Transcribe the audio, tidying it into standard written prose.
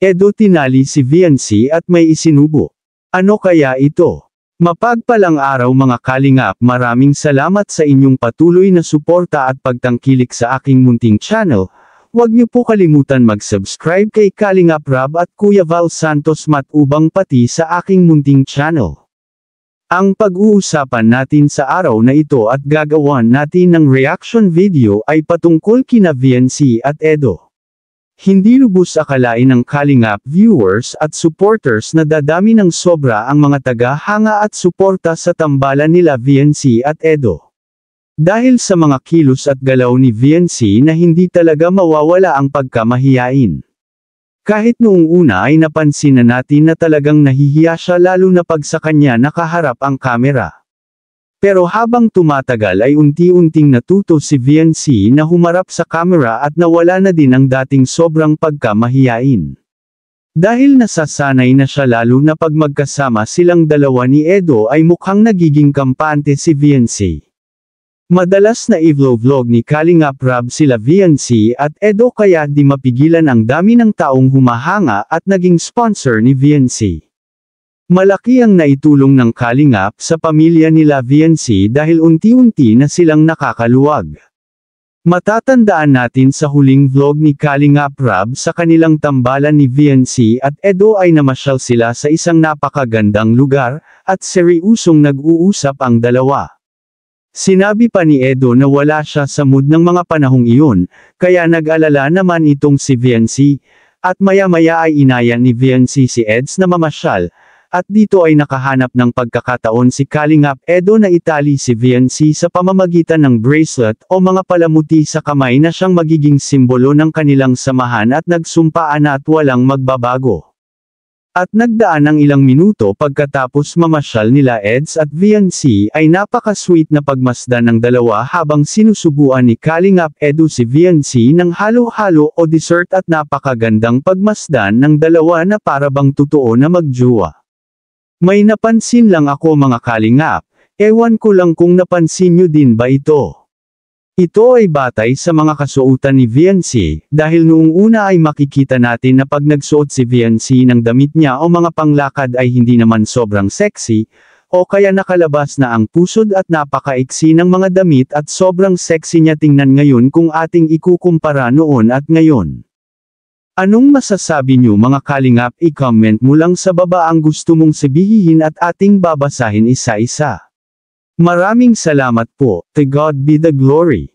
Edo tinali si VNC at may isinubo. Ano kaya ito? Mapagpalang araw mga kalingap, maraming salamat sa inyong patuloy na suporta at pagtangkilik sa aking munting channel. Huwag niyo po kalimutan mag-subscribe kay Kalingap Rab at Kuya Val Santos Matubang pati sa aking munting channel. Ang pag-uusapan natin sa araw na ito at gagawan natin ng reaction video ay patungkol kina VNC at Edo. Hindi lubos akalain ng Kalingap viewers at supporters na dadami ng sobra ang mga taga-hanga at suporta sa tambalan nila VNC at Edo. Dahil sa mga kilos at galaw ni VNC na hindi talaga mawawala ang pagkamahiyain. Kahit noong una ay napansin na natin na talagang nahihiya siya lalo na pag sa kanya nakaharap ang kamera. Pero habang tumatagal ay unti-unting natuto si VNC na humarap sa kamera at nawala na din ang dating sobrang pagkamahiyain. Dahil nasasanay na siya lalo na pag magkasama silang dalawa ni Edo ay mukhang nagiging kampante si VNC. Madalas na i-vlog ni Kalingap Rab sila VNC at Edo kaya di mapigilan ang dami ng taong humahanga at naging sponsor ni VNC. Malaki ang naitulong ng Kalingap sa pamilya nila VNC dahil unti-unti na silang nakakaluwag. Matatandaan natin sa huling vlog ni Kalingap Rab sa kanilang tambalan ni VNC at Edo ay namasyal sila sa isang napakagandang lugar, at seryusong nag-uusap ang dalawa. Sinabi pa ni Edo na wala siya sa mood ng mga panahong iyon, kaya nag-alala naman itong si VNC, at maya-maya ay inaya ni VNC si Eds na mamasyal. At dito ay nakahanap ng pagkakataon si Kalingap Edo na itali si VNC sa pamamagitan ng bracelet o mga palamuti sa kamay na siyang magiging simbolo ng kanilang samahan at nagsumpaan at walang magbabago. At nagdaan ng ilang minuto pagkatapos mamasyal nila Eds at VNC ay napaka-sweet na pagmasdan ng dalawa habang sinusubuan ni Kalingap Edo si VNC ng halo-halo o dessert at napakagandang pagmasdan ng dalawa na parabang totoo na magjowa. May napansin lang ako mga kalingap, ewan ko lang kung napansin nyo din ba ito. Ito ay batay sa mga kasuotan ni VNC, dahil noong una ay makikita natin na pag nagsuot si VNC ng damit niya o mga panglakad ay hindi naman sobrang sexy, o kaya nakalabas na ang pusod at napakaiksi ng mga damit at sobrang sexy niya tingnan ngayon kung ating ikukumpara noon at ngayon. Anong masasabi niyo mga kalingap? I-comment mo lang sa baba ang gusto mong sabihin at ating babasahin isa-isa. Maraming salamat po. To God be the glory.